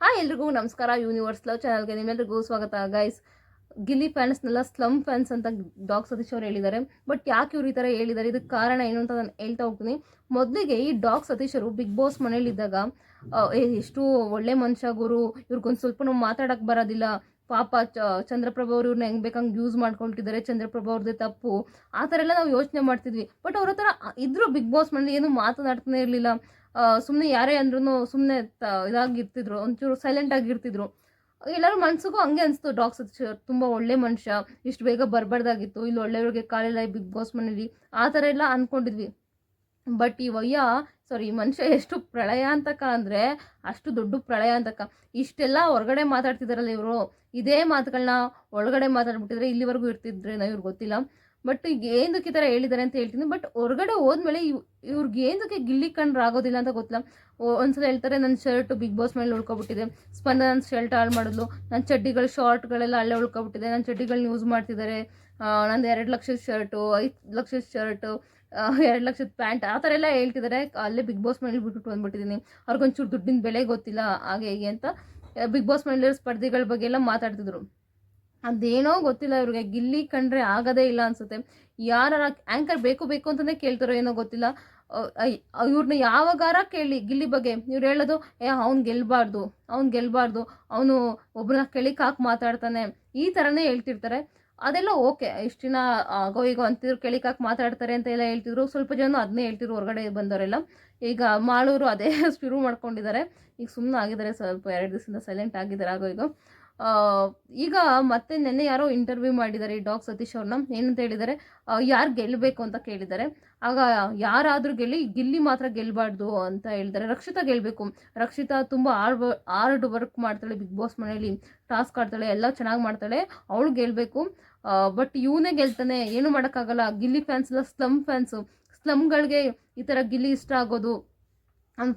Hi ಎಲ್ರಿಗೂ ನಮಸ್ಕಾರ. Universe love ಚಾನಲ್ಗೆ ನಿಮ್ಮೆಲ್ಲರಿಗೂ ಸ್ವಾಗತ ಗೈಸ್. ಗಿಲ್ಲಿ ಫ್ಯಾನ್ಸ್ನೆಲ್ಲ ಸ್ಲಮ್ ಫ್ಯಾನ್ಸ್ ಅಂತ ಡಾಗ್ ಸತೀಶ್ ಅವರು ಹೇಳಿದ್ದಾರೆ. ಬಟ್ ಯಾಕೆ ಇವ್ರು ಈ ಥರ ಹೇಳಿದ್ದಾರೆ, ಇದಕ್ಕೆ ಕಾರಣ ಏನು ಅಂತ ನಾನು ಹೇಳ್ತಾ ಹೋಗ್ತೀನಿ. ಮೊದಲಿಗೆ ಈ ಡಾಗ್ ಸತೀಶ್ ಅವರು ಬಿಗ್ ಬಾಸ್ ಮನೇಲಿದ್ದಾಗ ಎಷ್ಟು ಒಳ್ಳೆ ಮನುಷ್ಯ ಗುರು, ಇವ್ರಿಗೊಂದು ಸ್ವಲ್ಪ ಮಾತಾಡಕ್ಕೆ ಬರೋದಿಲ್ಲ, ಪಾಪ ಚಂದ್ರಪ್ರಭಾ ಅವರು ಇವ್ರನ್ನ ಹೆಂಗೆ ಬೇಕಂಗೆ ಯೂಸ್ ಮಾಡ್ಕೊಂಡಿದ್ದಾರೆ, ಚಂದ್ರಪ್ರಭಾ ಅವ್ರದ್ದೇ ತಪ್ಪು, ಆ ಥರ ಎಲ್ಲ ನಾವು ಯೋಚನೆ ಮಾಡ್ತಿದ್ವಿ. ಬಟ್ ಅವ್ರ ಹತ್ರ ಇದ್ರು ಬಿಗ್ ಬಾಸ್ ಮನೇಲಿ ಏನು ಮಾತನಾಡ್ತಾನೆ ಇರಲಿಲ್ಲ. ಸುಮ್ಮನೆ ಯಾರೇ ಅಂದ್ರೂ ಸುಮ್ಮನೆ ಇದಾಗಿರ್ತಿದ್ರು, ಒಂಚೂರು ಸೈಲೆಂಟ್ ಆಗಿರ್ತಿದ್ರು. ಎಲ್ಲರೂ ಮನ್ಸಿಗೂ ಹಂಗೆ ಅನಿಸ್ತು, ಡಾಗ್ ಸತೀಶ್ ತುಂಬ ಒಳ್ಳೆ ಮನುಷ್ಯ, ಇಷ್ಟು ಬೇಗ ಬರಬಾರ್ದಾಗಿತ್ತು, ಇಲ್ಲಿ ಒಳ್ಳೆಯವ್ರಿಗೆ ಕಾಲಿಲ್ಲ ಈ ಬಿಗ್ ಬಾಸ್ ಮನೇಲಿ, ಆ ಥರ ಎಲ್ಲ ಅಂದ್ಕೊಂಡಿದ್ವಿ. ಬಟ್ ಈ ಈ ಮನುಷ್ಯ ಎಷ್ಟು ಪ್ರಳಯ ಅಂತಕ ಅಂದರೆ ಅಷ್ಟು ದೊಡ್ಡ ಪ್ರಳಯ ಅಂತಕ. ಇಷ್ಟೆಲ್ಲ ಹೊರಗಡೆ ಮಾತಾಡ್ತಿದ್ದಾರಲ್ಲ ಇವರು, ಇದೇ ಮಾತುಗಳನ್ನ ಒಳಗಡೆ ಮಾತಾಡ್ಬಿಟ್ಟಿದ್ರೆ ಇಲ್ಲಿವರೆಗೂ ಇರ್ತಿದ್ರೇನೋ ಇವ್ರಿಗೆ ಗೊತ್ತಿಲ್ಲ. ಬಟ್ ಈಗ ಏನಕ್ಕೆ ಈ ಥರ ಹೇಳಿದ್ದಾರೆ ಅಂತ ಹೇಳ್ತೀನಿ. ಬಟ್ ಹೊರಗಡೆ ಹೋದ್ಮೇಲೆ ಇವ್ರಿಗೆ ಏನಕ್ಕೆ ಗಿಲ್ಲಿ ಕಂಡ್ರೆ ಆಗೋದಿಲ್ಲ ಅಂತ ಗೊತ್ತಿಲ್ಲ. ಒಂದ್ಸಲ ಹೇಳ್ತಾರೆ, ನನ್ನ ಶರ್ಟ್ ಬಿಗ್ ಬಾಸ್ ಮೇಲೆ ಉಳ್ಕೊಬಿಟ್ಟಿದೆ, ಸ್ಪಂದನ ನನ್ನ ಶರ್ಟ್ ಹಾಳು ಮಾಡಿದ್ಲು, ನನ್ನ ಚಡ್ಡಿಗಳು ಶಾರ್ಟ್ಗಳೆಲ್ಲ ಅಲ್ಲೇ ಉಳ್ಕೊಬಿಟ್ಟಿದೆ, ನನ್ನ ಚಡ್ಡಿಗಳನ್ನ ಯೂಸ್ ಮಾಡ್ತಿದ್ದಾರೆ, ನಂದು 2 ಲಕ್ಷದ ಶರ್ಟು, 5 ಲಕ್ಷದ ಶರ್ಟು, 2 ಲಕ್ಷದ ಪ್ಯಾಂಟ್, ಆ ಥರ ಎಲ್ಲ ಹೇಳ್ತಿದ್ದಾರೆ. ಅಲ್ಲೇ ಬಿಗ್ ಬಾಸ್ ಮನೇಲಿ ಬಿಟ್ಬಿಟ್ಟು ಬಂದ್ಬಿಟ್ಟಿದ್ದೀನಿ, ಅವ್ರಿಗೊಂಚೂರು ದುಡ್ಡಿನ ಬೆಲೆ ಗೊತ್ತಿಲ್ಲ ಹಾಗೆ ಹೀಗೆ ಅಂತ ಬಿಗ್ ಬಾಸ್ ಮನೇಲಿರೋ ಸ್ಪರ್ಧಿಗಳ ಬಗ್ಗೆ ಎಲ್ಲ ಮಾತಾಡ್ತಿದ್ರು. ಅದೇನೋ ಗೊತ್ತಿಲ್ಲ, ಇವ್ರಿಗೆ ಗಿಲ್ಲಿ ಕಂಡ್ರೆ ಆಗೋದೇ ಇಲ್ಲ ಅನ್ಸುತ್ತೆ. ಯಾರ ಆ್ಯಂಕರ್ ಬೇಕು ಅಂತಲೇ ಕೇಳ್ತಾರೋ ಏನೋ ಗೊತ್ತಿಲ್ಲ. ಇವ್ರನ್ನ ಯಾವಾಗಾರ ಕೇಳಿ ಗಿಲ್ಲಿ ಬಗ್ಗೆ, ಇವ್ರು ಹೇಳೋದು ಅವ್ನು ಗೆಲ್ಬಾರ್ದು, ಅವನು ಒಬ್ಬರನ್ನ ಕೆಳಿಕ್ ಹಾಕಿ ಮಾತಾಡ್ತಾನೆ, ಈ ಥರನೇ ಹೇಳ್ತಿರ್ತಾರೆ. ಅದೆಲ್ಲ ಓಕೆ, ಇಷ್ಟು ದಿನ ಆಗೋ ಈಗ ಅಂತಿದ್ರು ಕೆಳಿಕ್ ಹಾಕಿ ಮಾತಾಡ್ತಾರೆ ಅಂತ ಎಲ್ಲ ಹೇಳ್ತಿದ್ರು. ಸ್ವಲ್ಪ ಜನ ಅದನ್ನೇ ಹೇಳ್ತಿದ್ರು ಹೊರಗಡೆ ಬಂದವರೆಲ್ಲ. ಈಗ ಮಾಳೂರು ಅದೇ ಶುರು ಮಾಡ್ಕೊಂಡಿದ್ದಾರೆ. ಈಗ ಸುಮ್ಮನೆ ಆಗಿದ್ದಾರೆ, ಸ್ವಲ್ಪ 2 ದಿವಸದಿಂದ ಸೈಲೆಂಟ್ ಆಗಿದ್ದಾರೆ ಆಗೋ ಈಗ ಮತ್ತೆ ನೆನ್ನೆ ಯಾರೋ ಇಂಟರ್ವ್ಯೂ ಮಾಡಿದ್ದಾರೆ ಈ ಡಾಗ್ ಸತೀಶ್ ಅವ್ರನ್ನ. ಏನಂತ ಹೇಳಿದ್ದಾರೆ, ಯಾರು ಗೆಲ್ಲಬೇಕು ಅಂತ ಕೇಳಿದ್ದಾರೆ. ಆಗ ಯಾರಾದರೂ ಗಿಲ್ಲಿ ಮಾತ್ರ ಗೆಲ್ಲಬಾರ್ದು ಅಂತ ಹೇಳಿದ್ದಾರೆ. ರಕ್ಷಿತಾ ಗೆಲ್ಲಬೇಕು, ರಕ್ಷಿತಾ ತುಂಬ ಹಾರ್ಡ್ ವರ್ಕ್ ಮಾಡ್ತಾಳೆ, ಬಿಗ್ ಬಾಸ್ ಮನೇಲಿ ಟಾಸ್ಕ್ ಆಡ್ತಾಳೆ, ಎಲ್ಲ ಚೆನ್ನಾಗಿ ಮಾಡ್ತಾಳೆ, ಅವಳು ಗೆಲ್ಲಬೇಕು. ಬಟ್ ಇವನೇ ಗೆಲ್ತಾನೆ, ಏನು ಮಾಡೋಕ್ಕಾಗಲ್ಲ. ಗಿಲ್ಲಿ ಫ್ಯಾನ್ಸ್ ಎಲ್ಲ ಸ್ಲಮ್ಗಳಿಗೆ ಈ ಥರ ಗಿಲ್ಲಿ ಇಷ್ಟ ಆಗೋದು. ಅವ್ನ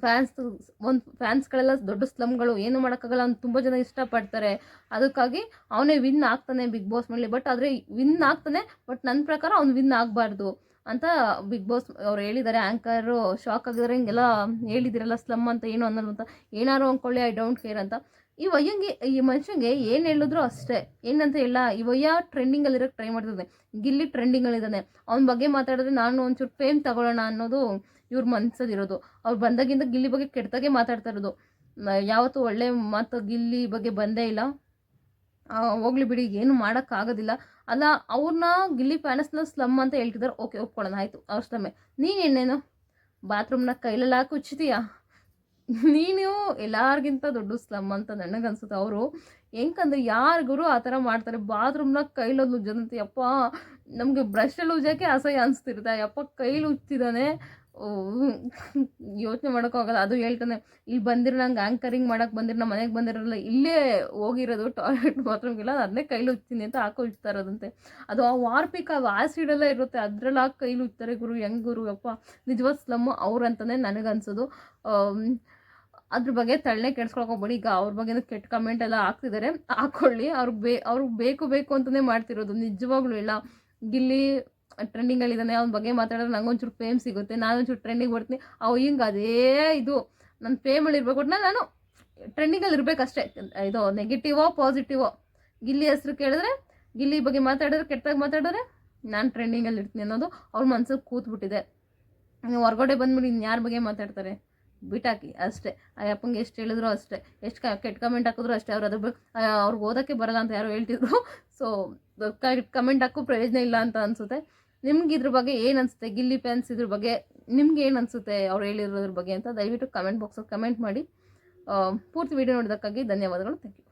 ಫ್ಯಾನ್ಸ್ಗಳೆಲ್ಲ ದೊಡ್ಡ ಸ್ಲಮ್ಗಳು, ಏನು ಮಾಡೋಕ್ಕಾಗಲ್ಲ, ಅವ್ನು ತುಂಬ ಜನ ಇಷ್ಟಪಡ್ತಾರೆ. ಅದಕ್ಕಾಗಿ ಅವನೇ ವಿನ್ ಆಗ್ತಾನೆ ಬಿಗ್ ಬಾಸ್ ಮೇಲೆ. ಬಟ್ ಆದರೆ ವಿನ್ ಆಗ್ತಾನೆ, ಬಟ್ ನನ್ನ ಪ್ರಕಾರ ಅವ್ನು ವಿನ್ ಆಗಬಾರ್ದು ಅಂತ ಬಿಗ್ ಬಾಸ್ ಅವ್ರು ಹೇಳಿದ್ದಾರೆ. ಆ್ಯಂಕರು ಶಾಕ್ ಆಗಿದ್ದಾರೆ, ಹಿಂಗೆಲ್ಲ ಹೇಳಿದಿರಲ್ಲ ಸ್ಲಮ್ ಅಂತ ಏನು ಅನ್ನೋದು ಅಂತ. ಏನಾರು ಅಂದ್ಕೊಳ್ಳಿ, ಐ ಡೋಂಟ್ ಕೇರ್ ಅಂತ. ಈ ಮನುಷ್ಯಂಗೆ ಏನು ಹೇಳಿದ್ರು ಅಷ್ಟೇ, ಏನಂತ ಇಲ್ಲ. ಟ್ರೆಂಡಿಂಗಲ್ಲಿರೋಕ್ಕೆ ಟ್ರೈ ಮಾಡ್ತಿದ್ದಾನೆ, ಗಿಲ್ಲಿ ಟ್ರೆಂಡಿಂಗಲ್ಲಿದ್ದಾನೆ. ಅವನ ಬಗ್ಗೆ ಮಾತಾಡಿದ್ರೆ ನಾನು ಒಂಚೂರು ಫೇಮ್ ತಗೊಳ್ಳೋಣ ಅನ್ನೋದು ಇವ್ರ ಮನ್ಸದಿರೋದು. ಅವ್ರು ಬಂದಾಗಿಂದ ಗಿಲ್ಲಿ ಬಗ್ಗೆ ಕೆಟ್ಟದಾಗೆ ಮಾತಾಡ್ತಾ ಇರೋದು. ಯಾವತ್ತೂ ಒಳ್ಳೆ ಮಾತು ಗಿಲ್ಲಿ ಬಗ್ಗೆ ಬಂದೇ ಇಲ್ಲ. ಹೋಗ್ಲಿ ಬಿಡಿ, ಏನು ಮಾಡೋಕ್ಕಾಗೋದಿಲ್ಲ. ಅಲ್ಲ, ಅವ್ರನ್ನ ಗಿಲ್ಲಿ ಫ್ಯಾನ್ಸ್ನ ಸ್ಲಮ್ ಅಂತ ಹೇಳ್ತಿದ್ದಾರೆ, ಓಕೆ ಒಪ್ಕೊಳ್ಳೋಣ, ಆಯಿತು, ಅವ್ರ ಸ್ಲಮ್ಮೆ. ನೀನೇನೇನು ಬಾತ್ರೂಮ್ನ ಕೈಲೆಲ್ಲ ಹಾಕಿ ಉಚ್ಚಿತೀಯಾ? ನೀನು ಎಲ್ಲರಿಗಿಂತ ದೊಡ್ಡ ಸ್ಲಮ್ ಅಂತ ನನಗನ್ಸುತ್ತೆ. ಅವರು ಹೆಂಗಂದ್ರೆ ಯಾರಿಗೂ ಆ ಥರ ಮಾಡ್ತಾರೆ, ಬಾತ್ರೂಮ್ನ ಕೈಲಲ್ಲಿ ಉಜ್ಜದಂತೆ. ಯಪ್ಪ, ನಮಗೆ ಬ್ರಷಲ್ಲಿ ಉಜ್ಜೋಕ್ಕೆ ಅಸಹ್ಯ ಅನಿಸ್ತಿರುತ್ತೆ. ಯಪ್ಪ ಕೈಲಿ ಉಜ್ತಿದ್ದಾನೆ, ಯೋಚನೆ ಮಾಡೋಕ್ಕಾಗಲ್ಲ. ಅದು ಹೇಳ್ತಾನೆ, ಇಲ್ಲಿ ಬಂದಿರೋ ನಂಗೆ ಆ್ಯಂಕರಿಂಗ್ ಮಾಡೋಕ್ಕೆ ಬಂದಿರೋ, ನಮ್ಮ ಮನೆಗೆ ಬಂದಿರೋಲ್ಲ, ಇಲ್ಲೇ ಹೋಗಿರೋದು ಟಾಯ್ಲೆಟ್ ಬಾತ್ರೂಮ್ಗೆಲ್ಲ, ಅದನ್ನೇ ಕೈಲಿ ಉಜ್ತೀನಿ ಅಂತ ಹಾಕಿ ಉಜ್ತಾ ಇರೋದಂತೆ. ಅದು ಆ ವಾರ್ಪಿಕ್ ಆ್ಯಸಿಡೆಲ್ಲ ಇರುತ್ತೆ, ಅದ್ರಲ್ಲಿ ಹಾಕಿ ಕೈಲಿ ಉಜ್ತಾರೆ. ಗುರು ಹೆಂಗೆ ಗುರು, ಯಪ್ಪ ನಿಜವಾದ ಸ್ಲಮ್ಮು ಅವ್ರಂತಲೇ ನನಗನ್ಸೋದು. ಅದ್ರ ಬಗ್ಗೆ ತಳ್ಳನೆ ಕೆಡ್ಸ್ಕೊಳಕ್ಕೆ ಹೋಗ್ಬೇಡಿ. ಈಗ ಅವ್ರ ಬಗ್ಗೆ ಕೆಟ್ಟ ಕಮೆಂಟ್ ಎಲ್ಲ ಹಾಕ್ತಿದ್ದಾರೆ, ಹಾಕ್ಕೊಳ್ಳಿ. ಅವ್ರಿಗೆ ಬೇಕು ಅಂತಲೇ ಮಾಡ್ತಿರೋದು, ನಿಜವಾಗ್ಲೂ ಇಲ್ಲ. ಗಿಲ್ಲಿ ಟ್ರೆಂಡಿಂಗಲ್ಲಿದ್ದಾನೆ, ಅವ್ನ ಬಗ್ಗೆ ಮಾತಾಡಿದ್ರೆ ನಂಗೊಂಚೂರು ಫೇಮ್ ಸಿಗುತ್ತೆ, ನಾನೊಂಚೂರು ಟ್ರೆಂಡಿಂಗ್ ಬರ್ತೀನಿ. ಹಿಂಗೆ ಅದೇ ಇದು ನನ್ನ ಫೇಮಲ್ಲಿ ಇರಬೇಕು, ಒಟ್ಟಿನಲ್ಲಿ ನಾನು ಟ್ರೆಂಡಿಂಗಲ್ಲಿ ಇರಬೇಕಷ್ಟೇ. ಇದು ನೆಗೆಟಿವೋ ಪಾಸಿಟಿವೋ, ಗಿಲ್ಲಿ ಹೆಸ್ರು ಕೇಳಿದ್ರೆ, ಗಿಲ್ಲಿ ಬಗ್ಗೆ ಮಾತಾಡಿದ್ರೆ, ಕೆಟ್ಟದಾಗಿ ಮಾತಾಡಿದ್ರೆ ನಾನು ಟ್ರೆಂಡಿಂಗಲ್ಲಿ ಇರ್ತೀನಿ ಅನ್ನೋದು ಅವ್ರ ಮನ್ಸಿಗೆ ಕೂತ್ಬಿಟ್ಟಿದೆ. ನೀವು ಹೊರಗಡೆ ಬಂದ್ಬಿಟ್ಟು ಇನ್ಯಾರ ಬಗ್ಗೆ ಮಾತಾಡ್ತಾರೆ, ಬಿಟ್ಟಾಕಿ ಅಷ್ಟೇ. ಆ ಅಪ್ಪಂಗೆ ಎಷ್ಟು ಹೇಳಿದ್ರು ಅಷ್ಟೇ, ಎಷ್ಟು ಕೆಟ್ಟ ಕಮೆಂಟ್ ಹಾಕಿದ್ರು ಅಷ್ಟೇ. ಅವ್ರಿಗೆ ಓದೋಕ್ಕೆ ಬರಲ್ಲ ಅಂತ ಯಾರೋ ಹೇಳ್ತಿದ್ರು. ಸೊ ಕಮೆಂಟ್ ಹಾಕೋ ಪ್ರಯೋಜನ ಇಲ್ಲ ಅಂತ ಅನಿಸುತ್ತೆ. ನಿಮ್ಗೆ ಇದ್ರ ಬಗ್ಗೆ ಏನು ಅನಿಸುತ್ತೆ, ಗಿಲ್ಲಿ ಫ್ಯಾನ್ಸ್ ಇದ್ರ ಬಗ್ಗೆ ನಿಮ್ಗೆ ಏನು ಅನಿಸುತ್ತೆ ಅವ್ರು ಹೇಳಿರೋದ್ರ ಬಗ್ಗೆ ಅಂತ ದಯವಿಟ್ಟು ಕಮೆಂಟ್ ಬಾಕ್ಸಲ್ಲಿ ಕಮೆಂಟ್ ಮಾಡಿ. ಪೂರ್ತಿ ವಿಡಿಯೋ ನೋಡೋದಕ್ಕಾಗಿ ಧನ್ಯವಾದಗಳು. Thank you.